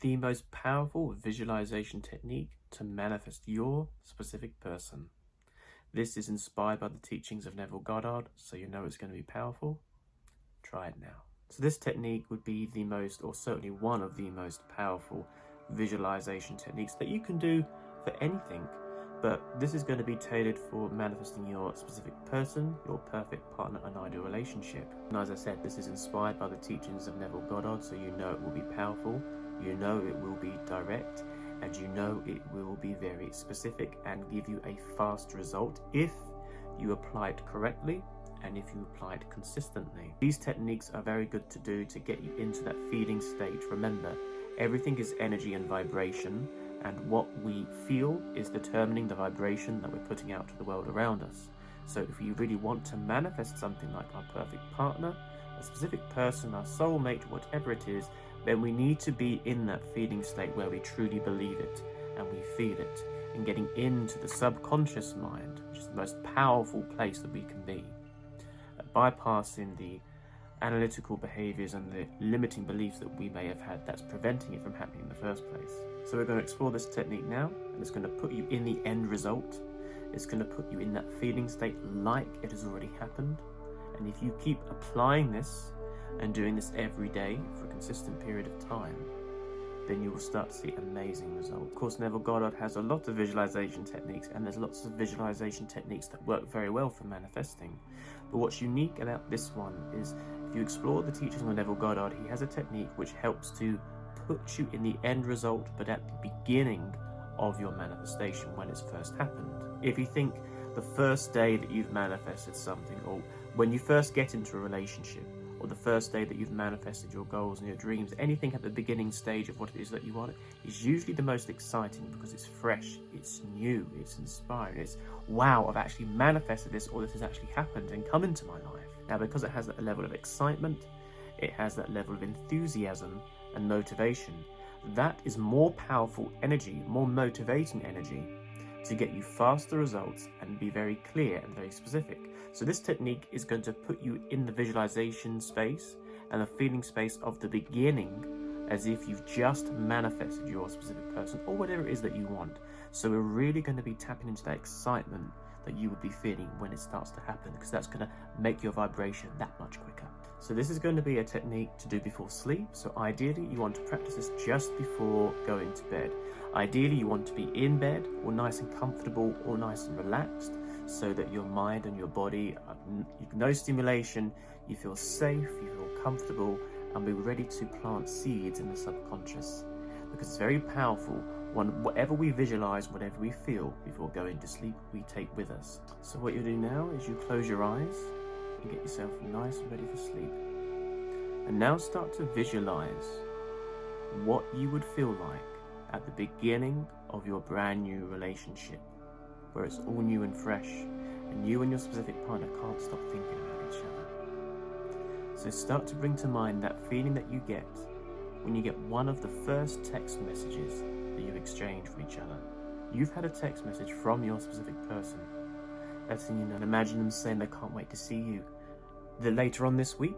the most powerful visualization technique to manifest your specific person. This is inspired by the teachings of Neville Goddard, so you know it's going to be powerful. Try it now. So this technique would be the most, or certainly one of the most powerful visualization techniques that you can do for anything, but this is going to be tailored for manifesting your specific person, your perfect partner and ideal relationship. And as I said, this is inspired by the teachings of Neville Goddard, so you know it will be powerful, you know it will be direct, and you know it will be very specific and give you a fast result if you apply it correctly and if you apply it consistently. These techniques are very good to do to get you into that feeling state. Remember, everything is energy and vibration, and what we feel is determining the vibration that we're putting out to the world around us. So if you really want to manifest something like our perfect partner, a specific person, our soulmate, whatever it is, then we need to be in that feeling state where we truly believe it and we feel it, and getting into the subconscious mind, which is the most powerful place that we can be, bypassing the analytical behaviors and the limiting beliefs that we may have had that's preventing it from happening in the first place. So we're going to explore this technique now, and it's going to put you in the end result. It's going to put you in that feeling state like it has already happened. And if you keep applying this and doing this every day for a consistent period of time, then you will start to see amazing results. Of course, Neville Goddard has a lot of visualization techniques, and there's lots of visualization techniques that work very well for manifesting. But what's unique about this one is, if you explore the teachings of Neville Goddard, he has a technique which helps to put you in the end result, but at the beginning of your manifestation when it's first happened. If you think the first day that you've manifested something, or when you first get into a relationship, or the first day that you've manifested your goals and your dreams, anything at the beginning stage of what it is that you want is usually the most exciting, because it's fresh, it's new, it's inspiring, it's wow, I've actually manifested this, or this has actually happened and come into my life. Now, because it has that level of excitement, it has that level of enthusiasm and motivation, that is more powerful energy, more motivating energy to get you faster results and be very clear and very specific. So this technique is going to put you in the visualization space and the feeling space of the beginning, as if you've just manifested your specific person or whatever it is that you want. So we're really going to be tapping into that excitement that you would be feeling when it starts to happen, because that's going to make your vibration that much quicker. So this is going to be a technique to do before sleep. So ideally you want to practice this just before going to bed. Ideally you want to be in bed, or nice and comfortable, or nice and relaxed, so that your mind and your body, no stimulation, you feel safe, you feel comfortable, and be ready to plant seeds in the subconscious. Because it's very powerful. Whatever we visualize, whatever we feel before going to sleep, we take with us. So what you do now is you close your eyes and get yourself nice and ready for sleep. And now start to visualize what you would feel like at the beginning of your brand new relationship, where it's all new and fresh, and you and your specific partner can't stop thinking about each other. So start to bring to mind that feeling that you get when you get one of the first text messages that you exchange for each other. You've had a text message from your specific person, letting you know, and imagine them saying they can't wait to see you. Later on this week,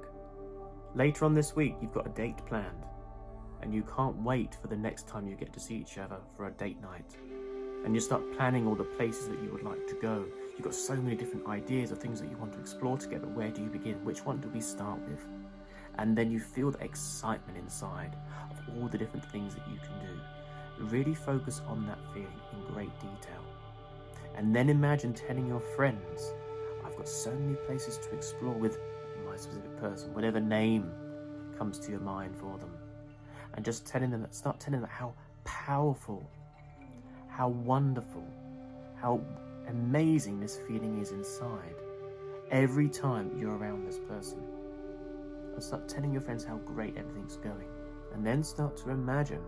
you've got a date planned, and you can't wait for the next time you get to see each other for a date night. And you start planning all the places that you would like to go. You've got so many different ideas of things that you want to explore together. Where do you begin? Which one do we start with? And then you feel the excitement inside of all the different things that you can do. Really focus on that feeling in great detail. And then imagine telling your friends, I've got so many places to explore with my specific person, whatever name comes to your mind for them. And just start telling them how powerful, how wonderful, how amazing this feeling is inside every time you're around this person. And start telling your friends how great everything's going. And then start to imagine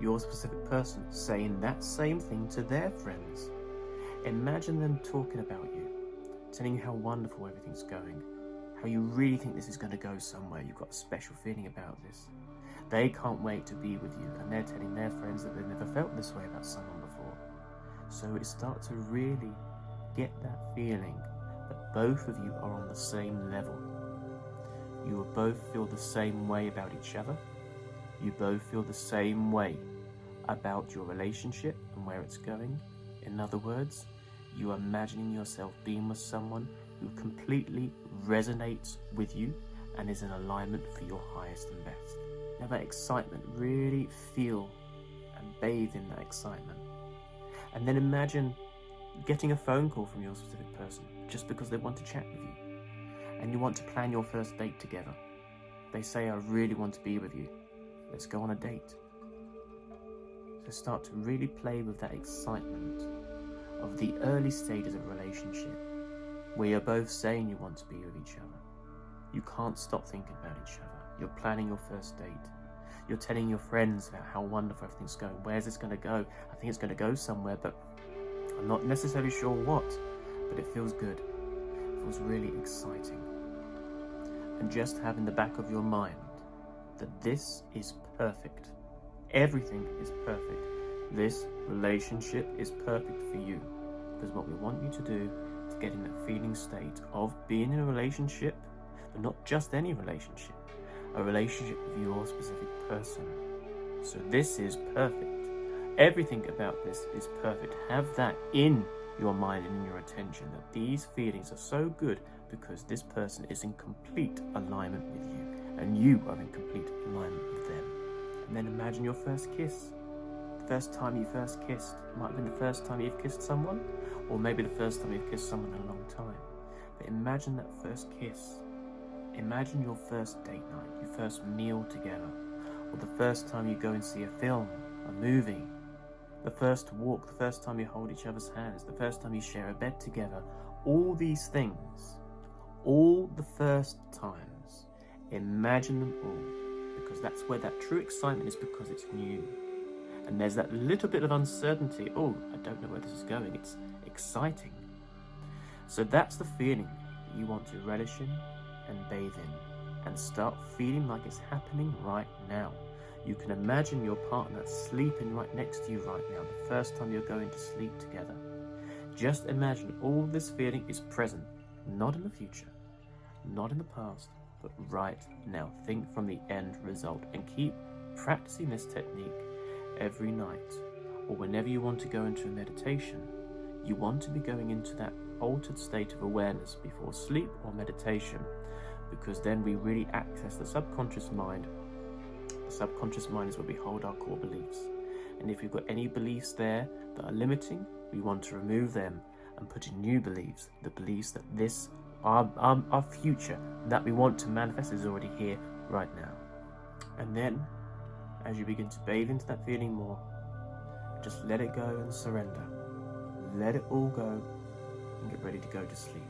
your specific person saying that same thing to their friends. Imagine them talking about you, telling you how wonderful everything's going, how you really think this is going to go somewhere, you've got a special feeling about this. They can't wait to be with you, and they're telling their friends that they've never felt this way about someone before. So it starts to really get that feeling that both of you are on the same level. You will both feel the same way about each other, You both feel the same way about your relationship and where it's going. In other words, you are imagining yourself being with someone who completely resonates with you and is in alignment for your highest and best. Now that excitement, really feel and bathe in that excitement. And then imagine getting a phone call from your specific person just because they want to chat with you. And you want to plan your first date together. They say, I really want to be with you. Let's go on a date. So start to really play with that excitement of the early stages of a relationship where you're both saying you want to be with each other. You can't stop thinking about each other. You're planning your first date. You're telling your friends about how wonderful everything's going. Where's this going to go? I think it's going to go somewhere, but I'm not necessarily sure what. But it feels good. It feels really exciting. And just have in the back of your mind that this is perfect. Everything is perfect. This relationship is perfect for you. Because what we want you to do is get in that feeling state of being in a relationship, but not just any relationship. A relationship with your specific person. So this is perfect. Everything about this is perfect. Have that in your mind and in your attention, that these feelings are so good because this person is in complete alignment with you and you are in complete alignment with them. And then imagine your first kiss. The first time you first kissed. It might have been the first time you've kissed someone, or maybe the first time you've kissed someone in a long time. But imagine that first kiss. Imagine your first date night, your first meal together, or the first time you go and see a film, a movie, the first walk, the first time you hold each other's hands, the first time you share a bed together. All these things, all the first times, imagine them all, because that's where that true excitement is, because it's new. And there's that little bit of uncertainty. Oh, I don't know where this is going. It's exciting. So that's the feeling that you want to relish in and bathe in, and start feeling like it's happening right now. You can imagine your partner sleeping right next to you right now, the first time you're going to sleep together. Just imagine all this feeling is present, not in the future, not in the past, but right now. Think from the end result and keep practicing this technique every night, or whenever you want to go into a meditation. You want to be going into that altered state of awareness before sleep or meditation, because then we really access the subconscious mind. The subconscious mind is where we hold our core beliefs. And if we've got any beliefs there that are limiting, we want to remove them and put in new beliefs. The beliefs that this, our future that we want to manifest is already here right now. And then, as you begin to bathe into that feeling more, just let it go and surrender. Let it all go and get ready to go to sleep,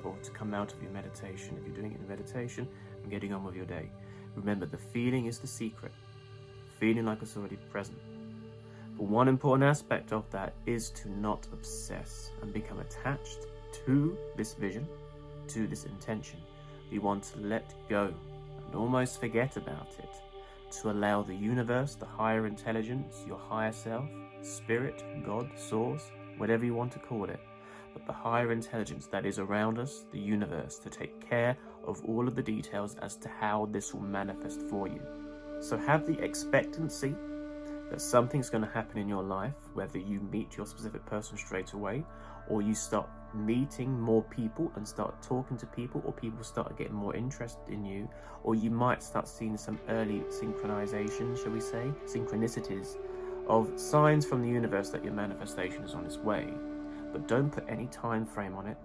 or to come out of your meditation. If you're doing it in meditation and getting on with your day, remember the feeling is the secret, feeling like it's already present. But one important aspect of that is to not obsess and become attached to this vision, to this intention. We want to let go and almost forget about it, to allow the universe, the higher intelligence, your higher self, spirit, God, source, whatever you want to call it, but the higher intelligence that is around us, the universe, to take care of all of the details as to how this will manifest for you. So have the expectancy that something's going to happen in your life, whether you meet your specific person straight away, or you start meeting more people and start talking to people, or people start getting more interested in you, or you might start seeing some early synchronization, shall we say, synchronicities of signs from the universe that your manifestation is on its way. But don't put any time frame on it.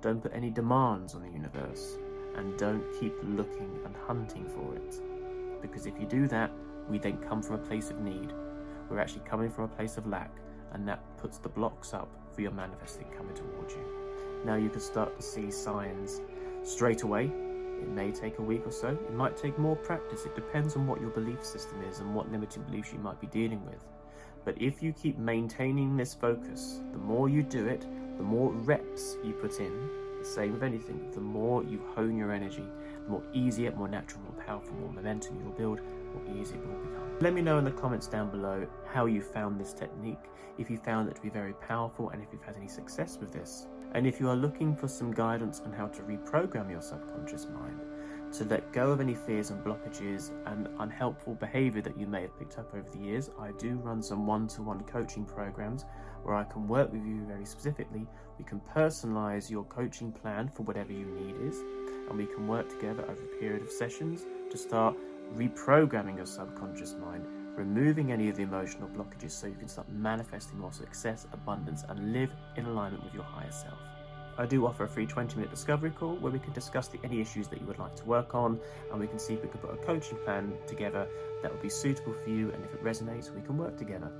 Don't put any demands on the universe, and don't keep looking and hunting for it. Because if you do that, we then come from a place of need. We're actually coming from a place of lack, and that puts the blocks up for your manifesting coming towards you. Now you can start to see signs straight away. It may take a week or so. It might take more practice. It depends on what your belief system is and what limiting beliefs you might be dealing with. But if you keep maintaining this focus, the more you do it, the more reps you put in, the same with anything, the more you hone your energy, the more easier, more natural, more powerful, more momentum you'll build, more easier it will become. Let me know in the comments down below how you found this technique, if you found it to be very powerful, and if you've had any success with this. And if you are looking for some guidance on how to reprogram your subconscious mind to let go of any fears and blockages and unhelpful behavior that you may have picked up over the years, I do run some one-to-one coaching programs where I can work with you very specifically. We can personalize your coaching plan for whatever your need is, and we can work together over a period of sessions to start reprogramming your subconscious mind, removing any of the emotional blockages so you can start manifesting more success, abundance, and live in alignment with your higher self. I do offer a free 20-minute discovery call where we can discuss any issues that you would like to work on, and we can see if we can put a coaching plan together that will be suitable for you, and if it resonates, we can work together.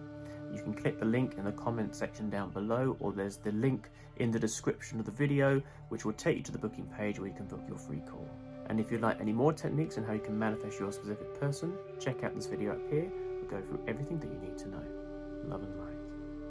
You can click the link in the comment section down below, or there's the link in the description of the video which will take you to the booking page where you can book your free call. And if you'd like any more techniques on how you can manifest your specific person, check out this video up here. We'll go through everything that you need to know. Love and light.